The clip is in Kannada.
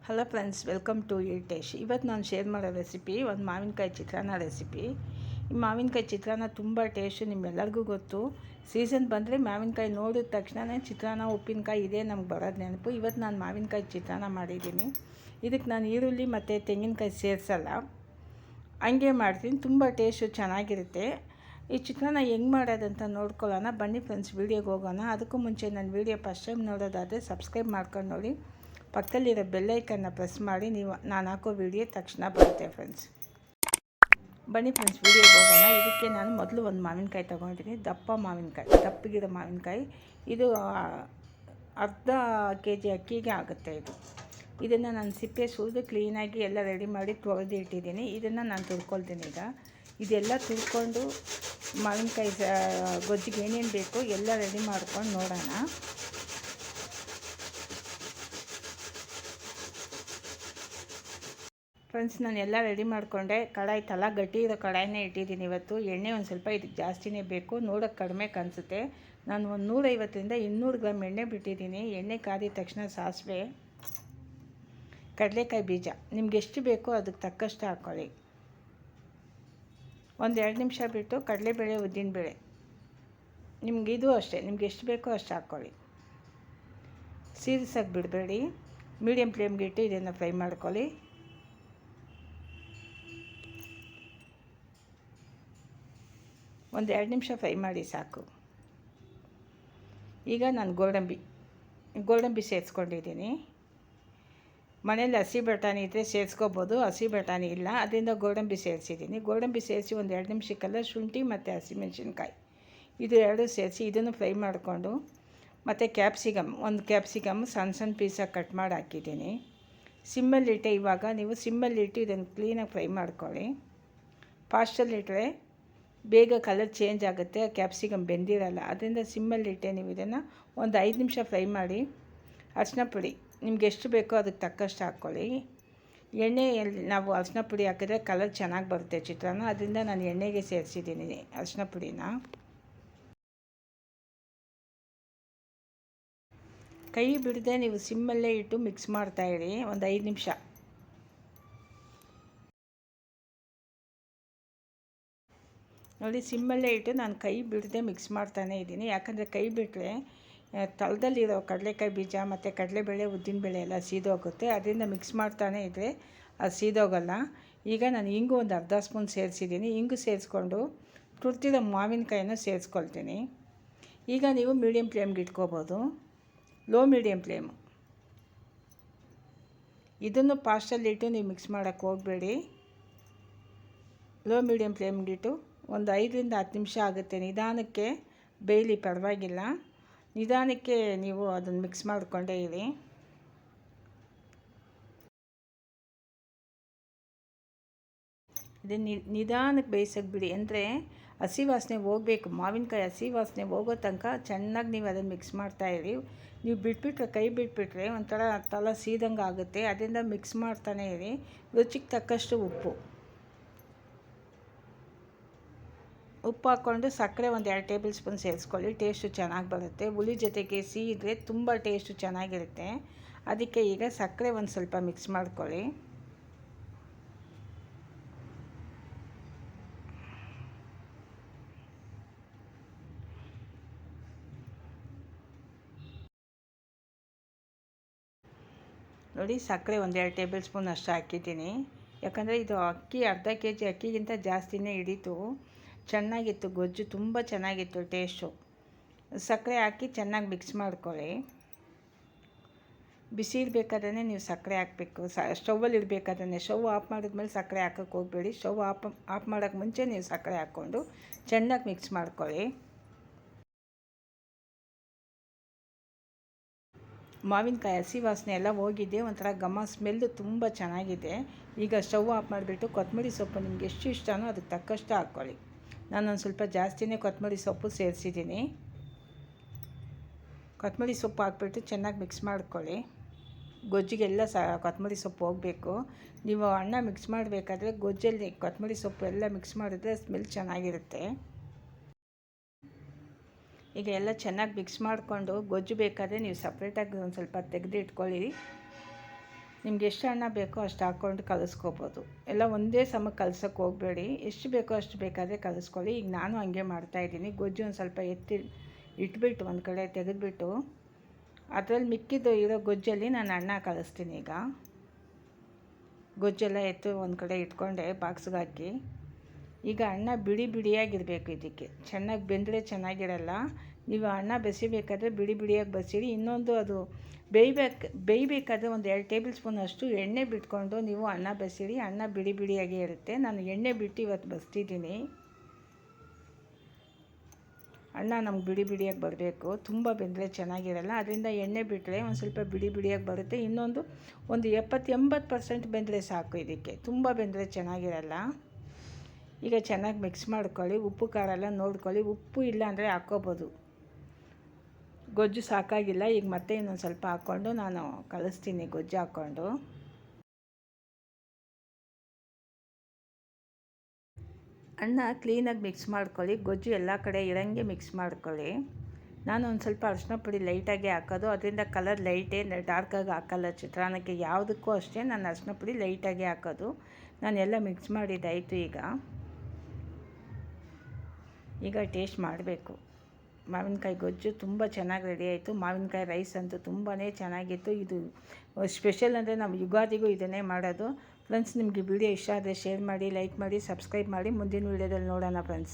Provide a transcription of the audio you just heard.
ಹಲೋ ಫ್ರೆಂಡ್ಸ್, ವೆಲ್ಕಮ್ ಟು ಟೇಶ್. ಇವತ್ತು ನಾನು ಶೇರ್ ಮಾಡೋ ರೆಸಿಪಿ ಒಂದು ಮಾವಿನಕಾಯಿ ಚಿತ್ರಾನ್ನ ರೆಸಿಪಿ. ಈ ಮಾವಿನಕಾಯಿ ಚಿತ್ರಾನ್ನ ತುಂಬ ಟೇಸ್ಟು, ನಿಮ್ಮೆಲ್ಲರಿಗೂ ಗೊತ್ತು. ಸೀಸನ್ ಬಂದರೆ ಮಾವಿನಕಾಯಿ ನೋಡಿದ ತಕ್ಷಣವೇ ಚಿತ್ರಾನ್ನ ಉಪ್ಪಿನಕಾಯಿ ಇದೇ ನಮ್ಗೆ ಬರೋದು ನೆನಪು. ಇವತ್ತು ನಾನು ಮಾವಿನಕಾಯಿ ಚಿತ್ರಾನ್ನ ಮಾಡಿದ್ದೀನಿ. ಇದಕ್ಕೆ ನಾನು ಈರುಳ್ಳಿ ಮತ್ತು ತೆಂಗಿನಕಾಯಿ ಸೇರಿಸಲ್ಲ, ಹಂಗೆ ಮಾಡ್ತೀನಿ. ತುಂಬ ಟೇಸ್ಟು ಚೆನ್ನಾಗಿರುತ್ತೆ. ಈ ಚಿತ್ರಾನ್ನ ಹೆಂಗೆ ಮಾಡೋದಂತ ನೋಡ್ಕೊಳ್ಳೋಣ ಬನ್ನಿ ಫ್ರೆಂಡ್ಸ್, ವೀಡಿಯೋಗೆ ಹೋಗೋಣ. ಅದಕ್ಕೂ ಮುಂಚೆ ನನ್ನ ವೀಡಿಯೋ ಫಸ್ಟ್ ಟೈಮ್ ನೋಡೋದಾದರೆ ಸಬ್ಸ್ಕ್ರೈಬ್ ಮಾಡ್ಕೊಂಡು ನೋಡಿ, ಪಕ್ಕದಲ್ಲಿರೋ ಬೆಲ್ಲೈಕನ್ನ ಪ್ರೆಸ್ ಮಾಡಿ, ನಾನು ಹಾಕೋ ವೀಡಿಯೋ ತಕ್ಷಣ ಬರುತ್ತೆ ಫ್ರೆಂಡ್ಸ್. ಬನ್ನಿ ಫ್ರೆಂಡ್ಸ್, ವೀಡಿಯೋಗೆ ಹೋಗೋಣ. ಇದಕ್ಕೆ ನಾನು ಮೊದಲು ಒಂದು ಮಾವಿನಕಾಯಿ ತೊಗೊಂಡಿದ್ದೀನಿ, ದಪ್ಪಗಿರೋ ಮಾವಿನಕಾಯಿ. ಇದು ಅರ್ಧ ಕೆಜಿ ಅಕ್ಕಿಗೆ ಆಗುತ್ತೆ. ಇದನ್ನು ನಾನು ಸಿಪ್ಪೆ ಸುರಿದು ಕ್ಲೀನಾಗಿ ಎಲ್ಲ ರೆಡಿ ಮಾಡಿ ತೊಳೆದು ಇಟ್ಟಿದ್ದೀನಿ. ಇದನ್ನು ನಾನು ತುರ್ಕೊಳ್ತೀನಿ. ಇದೆಲ್ಲ ತುರ್ಕೊಂಡು ಮಾವಿನಕಾಯಿ ಗೊಜ್ಜಿಗೆ ಏನೇನು ಬೇಕು ಎಲ್ಲ ರೆಡಿ ಮಾಡ್ಕೊಂಡು ನೋಡೋಣ. ಫ್ರೆಂಡ್ಸ್, ನಾನು ಎಲ್ಲ ರೆಡಿ ಮಾಡಿಕೊಂಡೆ. ಕಡಾಯಿ ಗಟ್ಟಿ ಇರೋ ಕಡಾಯಿನೇ ಇಟ್ಟಿದ್ದೀನಿ. ಇವತ್ತು ಎಣ್ಣೆ ಒಂದು ಸ್ವಲ್ಪ ಇದಕ್ಕೆ ಜಾಸ್ತಿನೇ ಬೇಕು, ನೋಡೋಕ್ಕೆ ಕಡಿಮೆ ಕಾಣಿಸುತ್ತೆ. ನಾನು ಒಂದು 150ರಿಂದ 200 ಗ್ರಾಮ್ ಎಣ್ಣೆ ಬಿಟ್ಟಿದ್ದೀನಿ. ಎಣ್ಣೆ ಕಾದಿದ ತಕ್ಷಣ ಸಾಸಿವೆ, ಕಡಲೆಕಾಯಿ ಬೀಜ ನಿಮ್ಗೆ ಎಷ್ಟು ಬೇಕೋ ಅದಕ್ಕೆ ತಕ್ಕಷ್ಟು ಹಾಕ್ಕೊಳ್ಳಿ. ಒಂದು 2 ನಿಮಿಷ ಬಿಟ್ಟು ಕಡಲೆಬೇಳೆ, ಉದ್ದಿನಬೇಳೆ ನಿಮ್ಗೆ ಇದು ಅಷ್ಟೇ, ನಿಮ್ಗೆ ಎಷ್ಟು ಬೇಕೋ ಅಷ್ಟು ಹಾಕ್ಕೊಳ್ಳಿ. ಸೀರಿಸಕ್ಕೆ ಬಿಡಬೇಡಿ, ಮೀಡಿಯಮ್ ಫ್ಲೇಮ್ಗೆ ಇಟ್ಟು ಇದನ್ನು ಫ್ರೈ ಮಾಡ್ಕೊಳ್ಳಿ. ಒಂದು 2 ನಿಮಿಷ ಫ್ರೈ ಮಾಡಿ ಸಾಕು. ಈಗ ನಾನು ಗೋಡಂಬಿ ಸೇರಿಸ್ಕೊಂಡಿದ್ದೀನಿ. ಮನೇಲಿ ಹಸಿ ಬಟಾಣಿ ಇದ್ದರೆ ಸೇರಿಸ್ಕೋಬೋದು, ಹಸಿ ಬಟಾಣಿ ಇಲ್ಲ, ಅದರಿಂದ ಗೋಡಂಬಿ ಸೇರಿಸಿದ್ದೀನಿ. ಗೋಡಂಬಿ ಸೇರಿಸಿ ಒಂದು 2 ನಿಮಿಷಕ್ಕೆಲ್ಲ ಶುಂಠಿ ಮತ್ತು ಹಸಿಮೆಣಸಿನ್ಕಾಯಿ ಇದು ಎರಡೂ ಸೇರಿಸಿ ಇದನ್ನು ಫ್ರೈ ಮಾಡಿಕೊಂಡು, ಮತ್ತು ಒಂದು ಕ್ಯಾಪ್ಸಿಕಮ್ ಸಣ್ಣ ಪೀಸಾಗಿ ಕಟ್ ಮಾಡಿ ಹಾಕಿದ್ದೀನಿ. ಸಿಮ್ಮಲ್ಲಿಟ್ಟೆ. ಇವಾಗ ನೀವು ಸಿಮ್ಮಲ್ಲಿಟ್ಟು ಇದನ್ನು ಕ್ಲೀನಾಗಿ ಫ್ರೈ ಮಾಡ್ಕೊಳ್ಳಿ. ಫಾಸ್ಟಲ್ಲಿಟ್ಟರೆ ಬೇಗ ಕಲರ್ ಚೇಂಜ್ ಆಗುತ್ತೆ, ಕ್ಯಾಪ್ಸಿಕಮ್ ಬೆಂದಿರಲ್ಲ. ಅದರಿಂದ ಸಿಮ್ಮಲ್ಲಿಟ್ಟೆ ನೀವು ಇದನ್ನು ಒಂದು 5 ನಿಮಿಷ ಫ್ರೈ ಮಾಡಿ. ಅರಿಶಿನ ಪುಡಿ ನಿಮ್ಗೆ ಎಷ್ಟು ಬೇಕೋ ಅದಕ್ಕೆ ತಕ್ಕಷ್ಟು ಹಾಕ್ಕೊಳ್ಳಿ. ಎಣ್ಣೆಯಲ್ಲಿ ನಾವು ಅರಿಶಿನ ಪುಡಿ ಹಾಕಿದ್ರೆ ಕಲರ್ ಚೆನ್ನಾಗಿ ಬರುತ್ತೆ ಚಿತ್ರಾನ್ನ, ಅದರಿಂದ ನಾನು ಎಣ್ಣೆಗೆ ಸೇರಿಸಿದ್ದೀನಿ ಅರಿಶಿನ ಪುಡಿನ. ಕೈ ಬಿಡದೆ ನೀವು ಸಿಮ್ಮಲ್ಲೇ ಇಟ್ಟು ಮಿಕ್ಸ್ ಮಾಡ್ತಾಯಿರಿ ಒಂದು 5 ನಿಮಿಷ. ನೋಡಿ, ಸಿಮ್ಮಲ್ಲೇ ಇಟ್ಟು ನಾನು ಕೈ ಬಿಡದೆ ಮಿಕ್ಸ್ ಮಾಡ್ತಾನೇ ಇದ್ದೀನಿ. ಯಾಕಂದರೆ ಕೈ ಬಿಟ್ಟರೆ ತಳದಲ್ಲಿರೋ ಕಡಲೆಕಾಯಿ ಬೀಜ ಮತ್ತು ಕಡಲೆಬೇಳೆ, ಉದ್ದಿನಬೇಳೆ ಎಲ್ಲ ಸೀದೋಗುತ್ತೆ. ಅದರಿಂದ ಮಿಕ್ಸ್ ಮಾಡ್ತಾನೇ ಇದ್ದರೆ ಅದು ಸೀದೋಗಲ್ಲ. ಈಗ ನಾನು ಇಂಗು ಒಂದು ಅರ್ಧ ಸ್ಪೂನ್ ಸೇರಿಸಿದ್ದೀನಿ. ಇಂಗು ಸೇರಿಸ್ಕೊಂಡು ತುರ್ತಿರೋ ಮಾವಿನಕಾಯನ್ನು ಸೇರಿಸ್ಕೊಳ್ತೀನಿ. ಈಗ ನೀವು ಮೀಡಿಯಮ್ ಫ್ಲೇಮ್ಗೆ ಇಟ್ಕೋಬೋದು, ಮೀಡಿಯಮ್ ಫ್ಲೇಮು. ಇದನ್ನು ಫಾಸ್ಟಲ್ಲಿಟ್ಟು ನೀವು ಮಿಕ್ಸ್ ಮಾಡೋಕ್ಕೆ ಹೋಗಬೇಡಿ. ಮೀಡಿಯಮ್ ಫ್ಲೇಮ್ಗಿಟ್ಟು ಒಂದು 5ರಿಂದ 10 ನಿಮಿಷ ಆಗುತ್ತೆ. ನಿಧಾನಕ್ಕೆ ಬೇಯಲಿ, ಪರವಾಗಿಲ್ಲ. ನಿಧಾನಕ್ಕೆ ನೀವು ಅದನ್ನು ಮಿಕ್ಸ್ ಮಾಡಿಕೊಂಡೇ ಇರಿ. ಇದನ್ನು ನಿಧಾನಕ್ಕೆ ಬೇಯಿಸೋಕೆ ಬಿಡಿ, ಅಂದರೆ ಹಸಿ ವಾಸನೆ ಹೋಗಬೇಕು. ಮಾವಿನಕಾಯಿ ಹಸಿ ವಾಸನೆ ಹೋಗೋ ತನಕ ಚೆನ್ನಾಗಿ ನೀವು ಅದನ್ನು ಮಿಕ್ಸ್ ಮಾಡ್ತಾಯಿರಿ. ನೀವು ಕೈ ಬಿಟ್ಬಿಟ್ರೆ ಒಂಥರ ತಳ ಸೀದಂಗೆ ಆಗುತ್ತೆ. ಅದರಿಂದ ಮಿಕ್ಸ್ ಮಾಡ್ತಾನೇ ಇರಿ. ರುಚಿಗೆ ತಕ್ಕಷ್ಟು ಉಪ್ಪು ಹಾಕ್ಕೊಂಡು ಸಕ್ಕರೆ ಒಂದು 2 ಟೇಬಲ್ ಸ್ಪೂನ್ ಸೇರಿಸ್ಕೊಳ್ಳಿ. ಟೇಸ್ಟು ಚೆನ್ನಾಗಿ ಬರುತ್ತೆ. ಹುಳಿ ಜೊತೆಗೆ ಸಿಹಿ ಇದ್ದರೆ ತುಂಬ ಟೇಸ್ಟು ಚೆನ್ನಾಗಿರುತ್ತೆ. ಅದಕ್ಕೆ ಈಗ ಸಕ್ಕರೆ ಒಂದು ಸ್ವಲ್ಪ ಮಿಕ್ಸ್ ಮಾಡ್ಕೊಳ್ಳಿ. ನೋಡಿ, ಸಕ್ಕರೆ ಒಂದು 2 ಟೇಬಲ್ ಸ್ಪೂನ್ ಅಷ್ಟು ಹಾಕಿದ್ದೀನಿ. ಯಾಕಂದರೆ ಇದು ಅಕ್ಕಿ ಅರ್ಧ ಕೆಜಿ ಅಕ್ಕಿಗಿಂತ ಜಾಸ್ತಿನೇ ಹಿಡಿತು. ಚೆನ್ನಾಗಿತ್ತು ಗೊಜ್ಜು, ತುಂಬ ಚೆನ್ನಾಗಿತ್ತು ಟೇಸ್ಟು. ಸಕ್ಕರೆ ಹಾಕಿ ಚೆನ್ನಾಗಿ ಮಿಕ್ಸ್ ಮಾಡ್ಕೊಳ್ಳಿ. ಬಿಸಿ ಇರಬೇಕಾದ್ರೆ ನೀವು ಸಕ್ಕರೆ ಹಾಕಬೇಕು. ಸ್ಟೌವಲ್ಲಿ ಇಡಬೇಕಾದ್ರೆ ಸ್ಟವ್ ಆಫ್ ಮಾಡಿದ್ಮೇಲೆ ಸಕ್ಕರೆ ಹಾಕೋಕ್ಕೆ ಹೋಗಬೇಡಿ. ಸ್ಟವ್ ಆಫ್ ಮಾಡೋಕ್ಕೆ ಮುಂಚೆ ನೀವು ಸಕ್ಕರೆ ಹಾಕ್ಕೊಂಡು ಚೆನ್ನಾಗಿ ಮಿಕ್ಸ್ ಮಾಡ್ಕೊಳ್ಳಿ. ಮಾವಿನಕಾಯಿ ಹಸಿ ವಾಸನೆ ಎಲ್ಲ ಹೋಗಿದೆ, ಒಂಥರ ಸ್ಮೆಲ್ಲು ತುಂಬ ಚೆನ್ನಾಗಿದೆ. ಈಗ ಸ್ಟವ್ ಆಫ್ ಮಾಡಿಬಿಟ್ಟು ಕೊತ್ತಂಬರಿ ಸೊಪ್ಪು ನಿಮ್ಗೆ ಎಷ್ಟು ಇಷ್ಟನೋ ಅದಕ್ಕೆ ತಕ್ಕಷ್ಟು ಹಾಕ್ಕೊಳ್ಳಿ. ನಾನೊಂದು ಸ್ವಲ್ಪ ಜಾಸ್ತಿನೇ ಕೊತ್ತಂಬರಿ ಸೊಪ್ಪು ಸೇರಿಸಿದ್ದೀನಿ. ಕೊತ್ತಂಬರಿ ಸೊಪ್ಪು ಹಾಕ್ಬಿಟ್ಟು ಚೆನ್ನಾಗಿ ಮಿಕ್ಸ್ ಮಾಡ್ಕೊಳ್ಳಿ. ಗೊಜ್ಜಿಗೆಲ್ಲ ಕೊತ್ತಂಬರಿ ಸೊಪ್ಪು ಹೋಗಬೇಕು. ನೀವು ಅನ್ನ ಮಿಕ್ಸ್ ಮಾಡಬೇಕಾದ್ರೆ ಗೊಜ್ಜಲ್ಲಿ ಕೊತ್ತಂಬರಿ ಸೊಪ್ಪು ಎಲ್ಲ ಮಿಕ್ಸ್ ಮಾಡಿದ್ರೆ ಸ್ಮೆಲ್ ಚೆನ್ನಾಗಿರುತ್ತೆ. ಈಗ ಎಲ್ಲ ಚೆನ್ನಾಗಿ ಮಿಕ್ಸ್ ಮಾಡಿಕೊಂಡು ಗೊಜ್ಜು ಬೇಕಾದರೆ ನೀವು ಸಪ್ರೇಟಾಗಿ ಒಂದು ಸ್ವಲ್ಪ ತೆಗೆದು ಇಟ್ಕೊಳ್ಳಿ. ನಿಮ್ಗೆ ಎಷ್ಟು ಅನ್ನ ಬೇಕೋ ಅಷ್ಟು ಹಾಕ್ಕೊಂಡು ಕಲಿಸ್ಕೋಬೋದು. ಎಲ್ಲ ಒಂದೇ ಸಮ ಕಲ್ಸೋಕ್ಕೆ ಹೋಗಬೇಡಿ, ಎಷ್ಟು ಬೇಕೋ ಅಷ್ಟು ಬೇಕಾದರೆ ಕಲಿಸ್ಕೊಳ್ಳಿ. ಈಗ ನಾನು ಹಂಗೆ ಮಾಡ್ತಾಯಿದ್ದೀನಿ. ಗೊಜ್ಜು ಒಂದು ಸ್ವಲ್ಪ ಇಟ್ಬಿಟ್ಟು ಒಂದು ಕಡೆ ತೆಗೆದುಬಿಟ್ಟು ಅದರಲ್ಲಿ ಮಿಕ್ಕಿದ್ದು ಇರೋ ಗೊಜ್ಜಲ್ಲಿ ನಾನು ಅನ್ನ ಕಲಿಸ್ತೀನಿ. ಈಗ ಗೊಜ್ಜೆಲ್ಲ ಎತ್ತು ಒಂದು ಕಡೆ ಇಟ್ಕೊಂಡೆ ಬಾಕ್ಸ್ಗೆ ಹಾಕಿ. ಈಗ ಅನ್ನ ಬಿಡಿ ಬಿಡಿಯಾಗಿರಬೇಕು. ಇದಕ್ಕೆ ಚೆನ್ನಾಗಿ ಚೆನ್ನಾಗಿರಲ್ಲ. ನೀವು ಅನ್ನ ಬೆಸಿಬೇಕಾದ್ರೆ ಬಿಡಿ ಬಿಡಿಯಾಗಿ ಬಸಿರಿ. ಇನ್ನೊಂದು ಅದು ಬೇಯಬೇಕಾದ್ರೆ ಒಂದು 2 ಟೇಬಲ್ ಸ್ಪೂನ್ ಅಷ್ಟು ಎಣ್ಣೆ ಬಿಟ್ಕೊಂಡು ನೀವು ಅನ್ನ ಬಸಿರಿ. ಅನ್ನ ಬಿಡಿ ಬಿಡಿಯಾಗೇ ಇರುತ್ತೆ. ನಾನು ಎಣ್ಣೆ ಬಿಟ್ಟು ಇವತ್ತು ಬಸ್ತಿದ್ದೀನಿ. ಅನ್ನ ನಮ್ಗೆ ಬಿಡಿ ಬಿಡಿಯಾಗಿ ಬರಬೇಕು, ತುಂಬ ಬೆಂದರೆ ಚೆನ್ನಾಗಿರಲ್ಲ. ಅದರಿಂದ ಎಣ್ಣೆ ಬಿಟ್ಟರೆ ಒಂದು ಸ್ವಲ್ಪ ಬಿಡಿ ಬಿಡಿಯಾಗಿ ಬರುತ್ತೆ. ಇನ್ನೊಂದು 70-80% ಬೆಂದರೆ ಸಾಕು. ಇದಕ್ಕೆ ತುಂಬ ಬೆಂದರೆ ಚೆನ್ನಾಗಿರಲ್ಲ. ಈಗ ಚೆನ್ನಾಗಿ ಮಿಕ್ಸ್ ಮಾಡ್ಕೊಳ್ಳಿ. ಉಪ್ಪು ಖಾರ ಎಲ್ಲ ನೋಡ್ಕೊಳ್ಳಿ. ಉಪ್ಪು ಇಲ್ಲ ಅಂದರೆ ಹಾಕ್ಕೋಬೋದು. ಗೊಜ್ಜು ಸಾಕಾಗಿಲ್ಲ, ಈಗ ಮತ್ತೆ ಇನ್ನೊಂದು ಸ್ವಲ್ಪ ಹಾಕ್ಕೊಂಡು ನಾನು ಕಲಿಸ್ತೀನಿ. ಗೊಜ್ಜು ಹಾಕ್ಕೊಂಡು ಅನ್ನ ಕ್ಲೀನಾಗಿ ಮಿಕ್ಸ್ ಮಾಡ್ಕೊಳ್ಳಿ. ಗೊಜ್ಜು ಎಲ್ಲ ಕಡೆ ಇರೋಂಗೆ ಮಿಕ್ಸ್ ಮಾಡ್ಕೊಳ್ಳಿ. ನಾನು ಒಂದು ಸ್ವಲ್ಪ ಅರಿಶಿನ ಪುಡಿ ಲೈಟಾಗಿ ಹಾಕೋದು, ಅದರಿಂದ ಕಲರ್ ಲೈಟೇ, ಡಾರ್ಕಾಗಿ ಹಾಕಲ್ಲ ಚಿತ್ರಾನ್ನಕ್ಕೆ. ಯಾವುದಕ್ಕೂ ಅಷ್ಟೇ ನಾನು ಅರಿಶಿನ ಪುಡಿ ಲೈಟಾಗಿ ಹಾಕೋದು. ನಾನು ಎಲ್ಲ ಮಿಕ್ಸ್ ಮಾಡಿದ್ದಾಯಿತು. ಈಗ ಟೇಸ್ಟ್ ಮಾಡಬೇಕು. ಮಾವಿನಕಾಯಿ ಗೊಜ್ಜು ತುಂಬ ಚೆನ್ನಾಗಿ ರೆಡಿ ಆಯಿತು. ಮಾವಿನಕಾಯಿ ರೈಸ್ ಅಂತೂ ತುಂಬಾ ಚೆನ್ನಾಗಿತ್ತು. ಇದು ಸ್ಪೆಷಲ್ ಅಂದರೆ ನಾವು ಯುಗಾದಿಗೂ ಇದನ್ನೇ ಮಾಡೋದು. ಫ್ರೆಂಡ್ಸ್, ನಿಮಗೆ ವಿಡಿಯೋ ಇಷ್ಟ ಆದರೆ ಶೇರ್ ಮಾಡಿ, ಲೈಕ್ ಮಾಡಿ, ಸಬ್ಸ್ಕ್ರೈಬ್ ಮಾಡಿ. ಮುಂದಿನ ವೀಡಿಯೋದಲ್ಲಿ ನೋಡೋಣ ಫ್ರೆಂಡ್ಸ್.